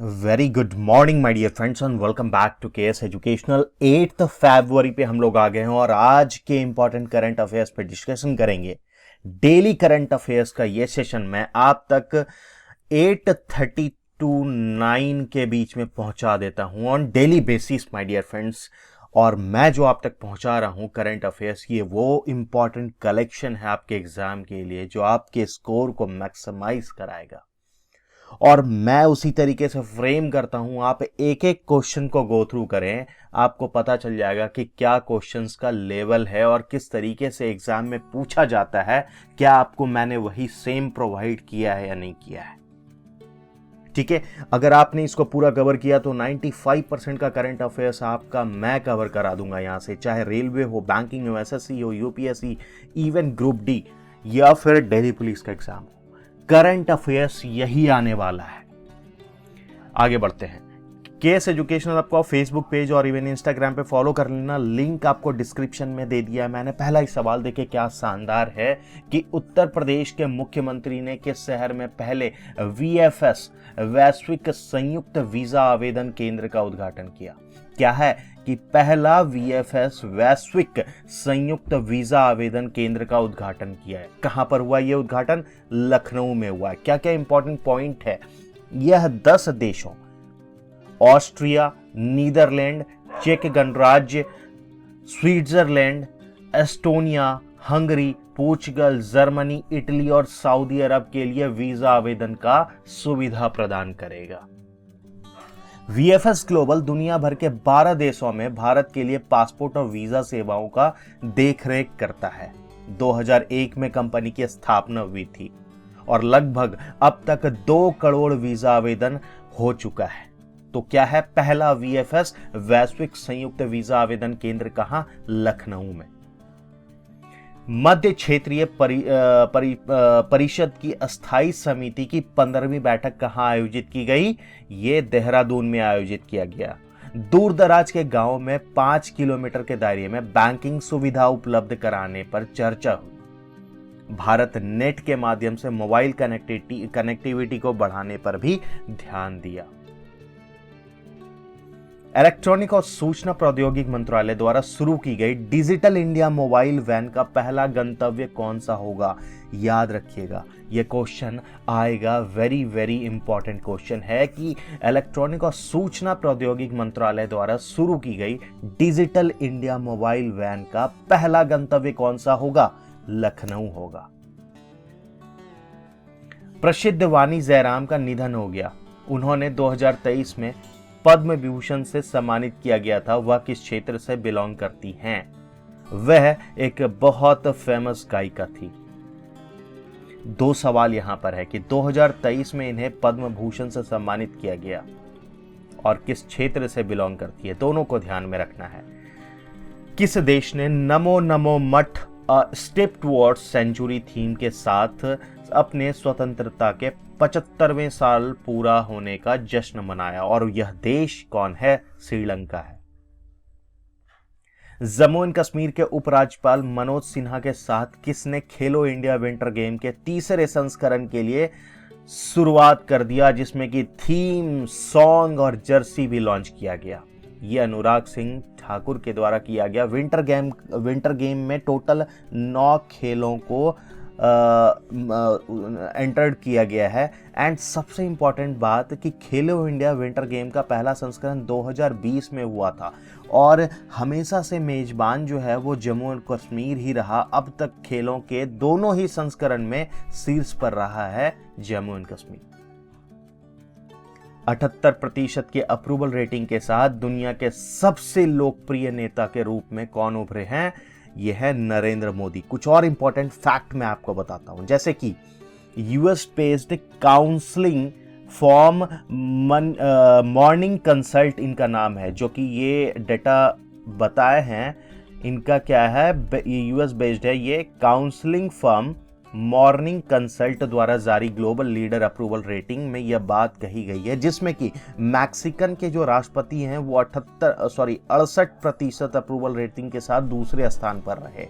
Very good morning my dear friends and welcome back to KS educational. 8 फरवरी पे हम लोग आ गए हैं और आज के इंपॉर्टेंट करंट अफेयर्स पे डिस्कशन करेंगे। डेली करंट अफेयर्स का ये सेशन मैं आप तक 8:30 टू 9 के बीच में पहुंचा देता हूं on daily basis my dear friends. और मैं जो आप तक पहुंचा रहा हूं करंट अफेयर्स की वो इंपॉर्टेंट कलेक्शन है आपके एग्जाम के लिए जो आपके स्कोर को मैक्सिमाइज कराएगा। और मैं उसी तरीके से फ्रेम करता हूं, आप एक एक क्वेश्चन को गो थ्रू करें, आपको पता चल जाएगा कि क्या क्वेश्चंस का लेवल है और किस तरीके से एग्जाम में पूछा जाता है। क्या आपको मैंने वही सेम प्रोवाइड किया है या नहीं किया है। ठीक है, अगर आपने इसको पूरा कवर किया तो 95% का करंट अफेयर्स आपका मैं कवर करा दूंगा यहां से, चाहे रेलवे हो, बैंकिंग हो, एसएससी हो, यूपीएससी, इवन ग्रुप डी या फिर दिल्ली पुलिस का एग्जाम हो। करंट अफेयर्स यही आने वाला है। आगे बढ़ते हैं। केएस एजुकेशनल आपको फेसबुक पेज और इवन इंस्टाग्राम पे फॉलो कर लेना, लिंक आपको डिस्क्रिप्शन में दे दिया है मैंने। पहला ही सवाल देखे क्या शानदार है कि उत्तर प्रदेश के मुख्यमंत्री ने किस शहर में पहले वीएफएस वैश्विक संयुक्त वीजा आवेदन केंद्र का उद्घाटन किया। क्या है कि पहला वीएफएस वैश्विक संयुक्त वीजा आवेदन केंद्र का उद्घाटन किया है। कहां पर हुआ यह उद्घाटन? लखनऊ में हुआ है। क्या क्या इंपॉर्टेंट पॉइंट है? यह 10 देशों ऑस्ट्रिया, नीदरलैंड, चेक गणराज्य, Switzerland, Estonia, Hungary, Portugal, Germany, Italy और सऊदी अरब के लिए वीजा आवेदन का सुविधा प्रदान करेगा। वीएफएस ग्लोबल दुनिया भर के 12 देशों में भारत के लिए पासपोर्ट और वीजा सेवाओं का देखरेख करता है। 2001 में कंपनी की स्थापना हुई थी और लगभग अब तक 2 करोड़ वीजा आवेदन हो चुका है। तो क्या है पहला वीएफएस वैश्विक संयुक्त वीजा आवेदन केंद्र? कहां? लखनऊ में। मध्य क्षेत्रीय परिषद की अस्थायी समिति की 15वीं बैठक कहां आयोजित की गई? ये देहरादून में आयोजित किया गया। दूर दराज के गांवों में 5 किलोमीटर के दायरे में बैंकिंग सुविधा उपलब्ध कराने पर चर्चा हुई। भारत नेट के माध्यम से मोबाइल कनेक्टिविटी को बढ़ाने पर भी ध्यान दिया। इलेक्ट्रॉनिक और सूचना प्रौद्योगिकी मंत्रालय द्वारा शुरू की गई डिजिटल इंडिया मोबाइल वैन का पहला गंतव्य कौन सा होगा? याद रखिएगा यह क्वेश्चन आएगा। वेरी वेरी इंपॉर्टेंट क्वेश्चन है कि इलेक्ट्रॉनिक और सूचना प्रौद्योगिकी मंत्रालय द्वारा शुरू की गई डिजिटल इंडिया मोबाइल वैन का पहला गंतव्य कौन सा होगा? लखनऊ होगा। प्रसिद्ध वाणी जयराम का निधन हो गया। उन्होंने 2023 में पद्म विभूषण से सम्मानित किया गया था। वह किस क्षेत्र से बिलोंग करती हैं? वह एक बहुत फेमस गायिका थी। 2 सवाल यहां पर है कि 2023 में इन्हें पद्म भूषण से सम्मानित किया गया और किस क्षेत्र से बिलोंग करती है, दोनों को ध्यान में रखना है। किस देश ने नमो नमो मठ स्टेप टुवर्ड्स सेंचुरी थीम के साथ अपने स्वतंत्रता के 75वें साल पूरा होने का जश्न मनाया और यह देश कौन है? श्रीलंका है। जम्मू एंड कश्मीर के उपराज्यपाल मनोज सिन्हा के साथ किसने खेलो इंडिया विंटर गेम के तीसरे संस्करण के लिए शुरुआत कर दिया, जिसमें कि थीम सॉन्ग और जर्सी भी लॉन्च किया गया? यह अनुराग सिंह ठाकुर के द्वारा किया गया। विंटर गेम में टोटल 9 खेलों को एंटर्ड किया गया है। एंड सबसे इंपॉर्टेंट बात कि खेलो इंडिया विंटर गेम का पहला संस्करण 2020 में हुआ था और हमेशा से मेजबान जो है वो जम्मू एंड कश्मीर ही रहा। अब तक खेलों के दोनों ही संस्करण में शीर्ष पर रहा है जम्मू एंड कश्मीर। 78% के अप्रूवल रेटिंग के साथ दुनिया के सबसे लोकप्रिय नेता के रूप में कौन उभरे हैं? यह है नरेंद्र मोदी। कुछ और इंपॉर्टेंट फैक्ट मैं आपको बताता हूं, जैसे कि US based counselling form morning consult इनका नाम है, जो कि ये डेटा बताए हैं। इनका क्या है? यूएस बेस्ड है ये काउंसलिंग फर्म मॉर्निंग कंसल्ट द्वारा जारी ग्लोबल लीडर अप्रूवल रेटिंग में यह बात कही गई है, जिसमें कि मैक्सिकन के जो राष्ट्रपति हैं वो 68% अप्रूवल रेटिंग के साथ दूसरे स्थान पर रहे।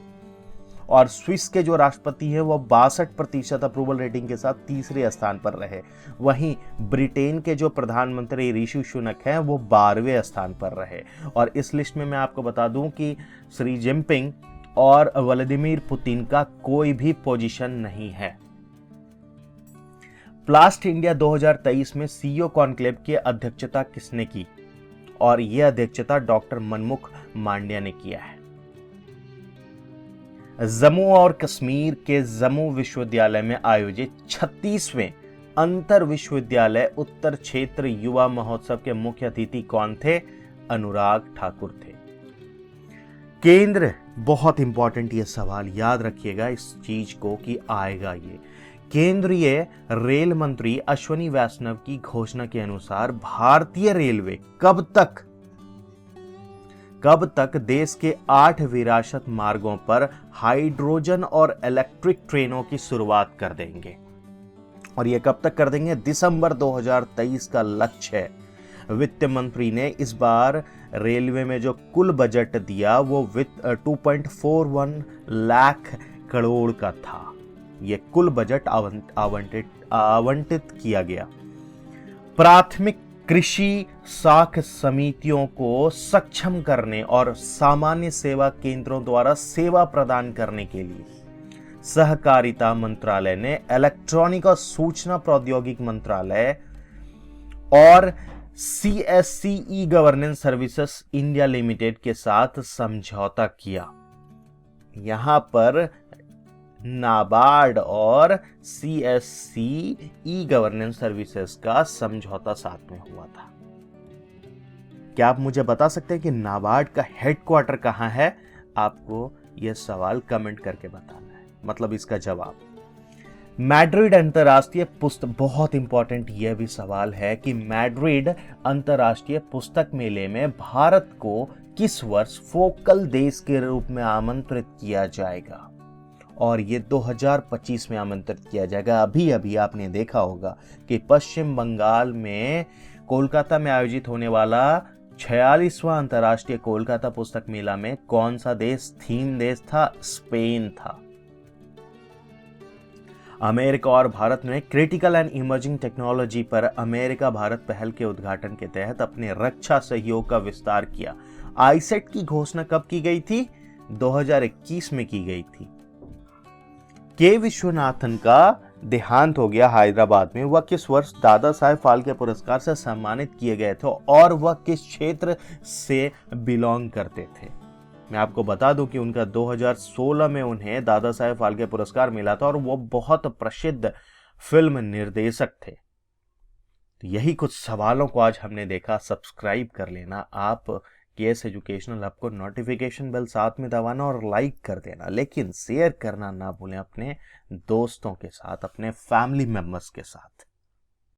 और स्विस के जो राष्ट्रपति हैं वो 62% अप्रूवल रेटिंग के साथ तीसरे स्थान पर रहे। वहीं ब्रिटेन के जो प्रधानमंत्री ऋषि सुनक हैं वो 12वें स्थान पर रहे। और इस लिस्ट में मैं आपको बता दूं कि शी जिनपिंग और व्लादिमीर पुतिन का कोई भी पोजीशन नहीं है। प्लास्ट इंडिया 2023 में सीईओ कॉन्क्लेव की अध्यक्षता किसने की? और यह अध्यक्षता डॉक्टर मनमुख मांड्या ने किया है। जम्मू और कश्मीर के जम्मू विश्वविद्यालय में आयोजित 36वें अंतर विश्वविद्यालय उत्तर क्षेत्र युवा महोत्सव के मुख्य अतिथि कौन थे? अनुराग ठाकुर थे। केंद्र, बहुत इंपॉर्टेंट ये सवाल, याद रखिएगा इस चीज को कि आएगा ये। केंद्रीय रेल मंत्री अश्विनी वैष्णव की घोषणा के अनुसार भारतीय रेलवे कब तक देश के 8 विरासत मार्गों पर हाइड्रोजन और इलेक्ट्रिक ट्रेनों की शुरुआत कर देंगे? और ये कब तक कर देंगे? दिसंबर 2023 का लक्ष्य है। वित्त मंत्री ने इस बार रेलवे में जो कुल बजट दिया वो 2.41 लाख करोड़ का था। यह कुल बजट आवंटित किया गया। प्राथमिक कृषि साख समितियों को सक्षम करने और सामान्य सेवा केंद्रों द्वारा सेवा प्रदान करने के लिए सहकारिता मंत्रालय ने इलेक्ट्रॉनिक और सूचना प्रौद्योगिकी मंत्रालय और CSC e governance services India limited के साथ समझौता किया। यहां पर नाबार्ड और CSC ई गवर्नेंस सर्विसेज का समझौता साथ में हुआ था। क्या आप मुझे बता सकते हैं कि नाबार्ड का हेडक्वार्टर कहां है? आपको यह सवाल कमेंट करके बताना है, मतलब इसका जवाब। मैड्रिड अंतरराष्ट्रीय पुस्तक, बहुत इंपॉर्टेंट यह भी सवाल है कि मैड्रिड अंतरराष्ट्रीय पुस्तक मेले में भारत को किस वर्ष फोकल देश के रूप में आमंत्रित किया जाएगा? और ये 2025 में आमंत्रित किया जाएगा। अभी आपने देखा होगा कि पश्चिम बंगाल में कोलकाता में आयोजित होने वाला 46वां अंतरराष्ट्रीय कोलकाता पुस्तक मेला में कौन सा देश थीम देश था? स्पेन था। अमेरिका और भारत ने क्रिटिकल एंड इमर्जिंग टेक्नोलॉजी पर अमेरिका भारत पहल के उद्घाटन के तहत अपने रक्षा सहयोग का विस्तार किया। आईसेट की घोषणा कब की गई थी? 2021 में की गई थी। के विश्वनाथन का देहांत हो गया हैदराबाद में। वह किस वर्ष दादा साहेब फाल्के पुरस्कार से सम्मानित किए गए थे और वह किस क्षेत्र से बिलोंग करते थे? मैं आपको बता दूं कि उनका 2016 में उन्हें दादा साहेब फाल्के पुरस्कार मिला था और वो बहुत प्रसिद्ध फिल्म निर्देशक थे। तो यही कुछ सवालों को आज हमने देखा। सब्सक्राइब कर लेना आप केएस एजुकेशनल हब को, नोटिफिकेशन बेल साथ में दबाना और लाइक कर देना, लेकिन शेयर करना ना भूलें अपने दोस्तों के साथ, अपने फैमिली मेंबर्स के साथ।